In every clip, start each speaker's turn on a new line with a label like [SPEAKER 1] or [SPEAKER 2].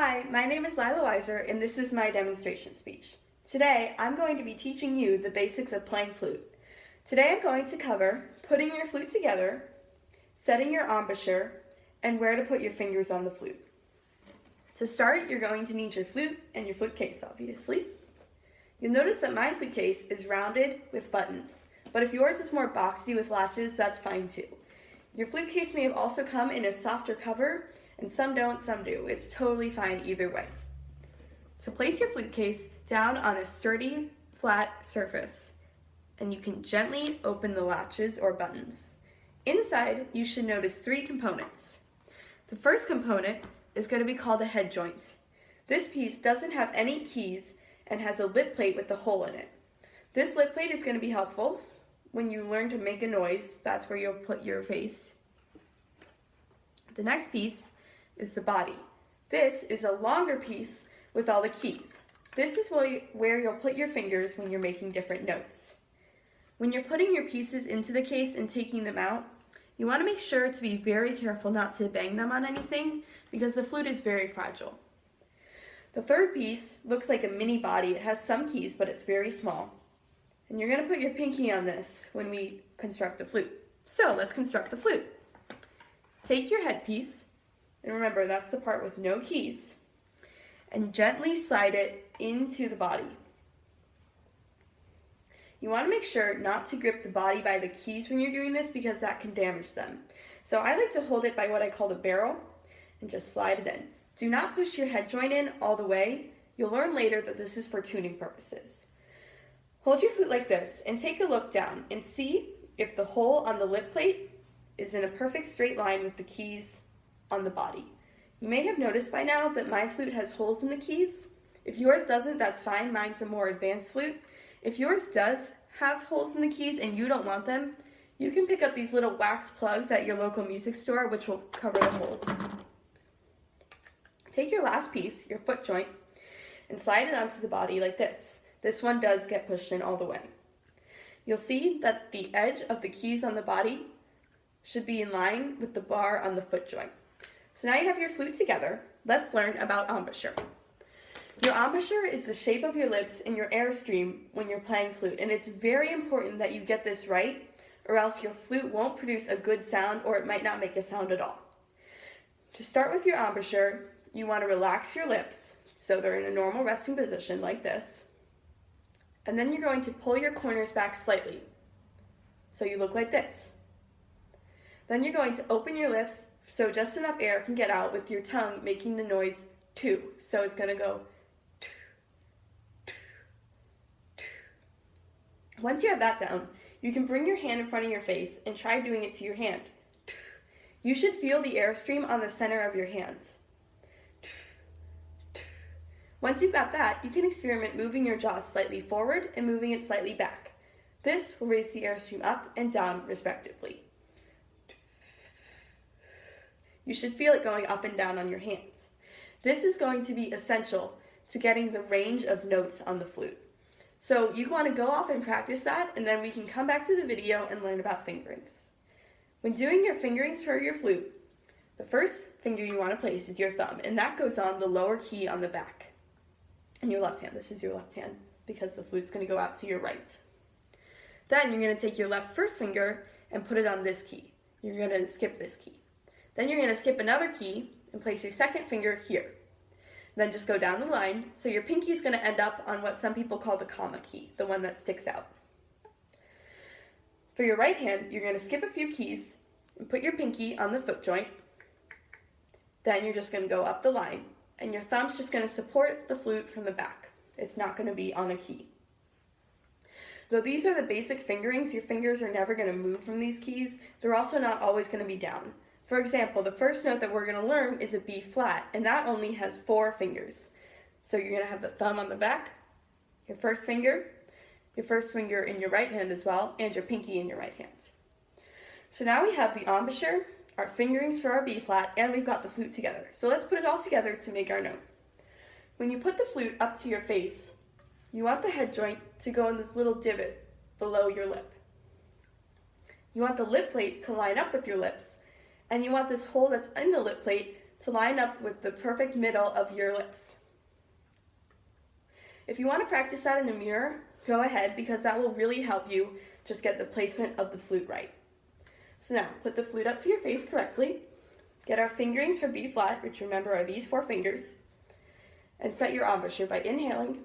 [SPEAKER 1] Hi, my name is Weiser, and this is my demonstration speech. Today, I'm going to be teaching you the basics of playing flute. Today, I'm going to cover putting your flute together, setting your embouchure, and where to put your fingers on the flute. To start, you're going to need your flute and your flute case, obviously. You'll notice that my flute case is rounded with buttons, but if yours is more boxy with latches, that's fine too. Your flute case may have also come in a softer cover, and some don't, some do. It's totally fine either way. So place your flute case down on a sturdy, flat surface, and you can gently open the latches or buttons. Inside, you should notice 3 components. The first component is going to be called a head joint. This piece doesn't have any keys and has a lip plate with a hole in it. This lip plate is going to be helpful when you learn to make a noise. That's where you'll put your face. The next piece is the body. This is a longer piece with all the keys. This is where you'll put your fingers when you're making different notes. When you're putting your pieces into the case and taking them out, you want to make sure to be very careful not to bang them on anything because the flute is very fragile. The third piece looks like a mini body. It has some keys, but it's very small. And you're going to put your pinky on this when we construct the flute. So let's construct the flute. Take your headpiece, and remember that's the part with no keys, and gently slide it into the body. You want to make sure not to grip the body by the keys when you're doing this because that can damage them. So I like to hold it by what I call the barrel and just slide it in. Do not push your head joint in all the way. You'll learn later that this is for tuning purposes. Hold your flute like this and take a look down and see if the hole on the lip plate is in a perfect straight line with the keys on the body. You may have noticed by now that my flute has holes in the keys. If yours doesn't, that's fine. Mine's a more advanced flute. If yours does have holes in the keys and you don't want them, you can pick up these little wax plugs at your local music store, which will cover the holes. Take your last piece, your foot joint, and slide it onto the body like this. This one does get pushed in all the way. You'll see that the edge of the keys on the body should be in line with the bar on the foot joint. So now you have your flute together. Let's learn about embouchure. Your embouchure is the shape of your lips and your airstream when you're playing flute, and it's very important that you get this right, or else your flute won't produce a good sound, or it might not make a sound at all. To start with your embouchure, you want to relax your lips so they're in a normal resting position like this, and then you're going to pull your corners back slightly so you look like this. Then you're going to open your lips so just enough air can get out with your tongue making the noise two. So it's going to go two, two, two. Once you have that down, you can bring your hand in front of your face and try doing it to your hand. You should feel the airstream on the center of your hand. Once you've got that, you can experiment moving your jaw slightly forward and moving it slightly back. This will raise the airstream up and down respectively. You should feel it going up and down on your hands. This is going to be essential to getting the range of notes on the flute. So you want to go off and practice that, and then we can come back to the video and learn about fingerings. When doing your fingerings for your flute, the first finger you want to place is your thumb, and that goes on the lower key on the back. And your left hand, this is your left hand, because the flute's going to go out to your right. Then you're going to take your left first finger and put it on this key. You're going to skip this key. Then you're going to skip another key and place your second finger here. Then just go down the line, so your pinky is going to end up on what some people call the comma key, the one that sticks out. For your right hand, you're going to skip a few keys and put your pinky on the foot joint. Then you're just going to go up the line, and your thumb's just going to support the flute from the back. It's not going to be on a key. Though these are the basic fingerings, your fingers are never going to move from these keys. They're also not always going to be down. For example, the first note that we're going to learn is a B flat, and that only has 4 fingers. So you're going to have the thumb on the back, your first finger in your right hand as well, and your pinky in your right hand. So now we have the embouchure, our fingerings for our B flat, and we've got the flute together. So let's put it all together to make our note. When you put the flute up to your face, you want the head joint to go in this little divot below your lip. You want the lip plate to line up with your lips, and you want this hole that's in the lip plate to line up with the perfect middle of your lips. If you want to practice that in a mirror, go ahead, because that will really help you just get the placement of the flute right. So now, put the flute up to your face correctly, get our fingerings for B flat, which remember are these 4 fingers, and set your embouchure by inhaling,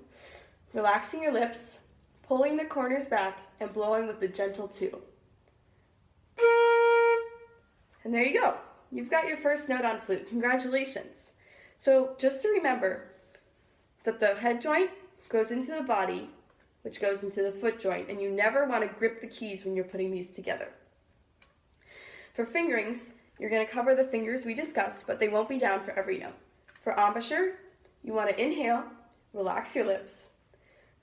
[SPEAKER 1] relaxing your lips, pulling the corners back, and blowing with the gentle 2. And there you go. You've got your first note on flute. Congratulations. So just to remember that the head joint goes into the body, which goes into the foot joint, and you never want to grip the keys when you're putting these together. For fingerings, you're going to cover the fingers we discussed, but they won't be down for every note. For embouchure, you want to inhale, relax your lips,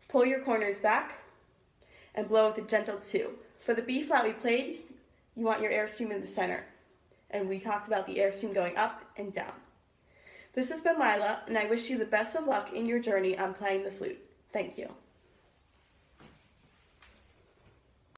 [SPEAKER 1] pull your corners back, and blow with a gentle 2. For the B flat we played, you want your airstream in the center. And we talked about the airstream going up and down. This has been Lila, and I wish you the best of luck in your journey on playing the flute. Thank you.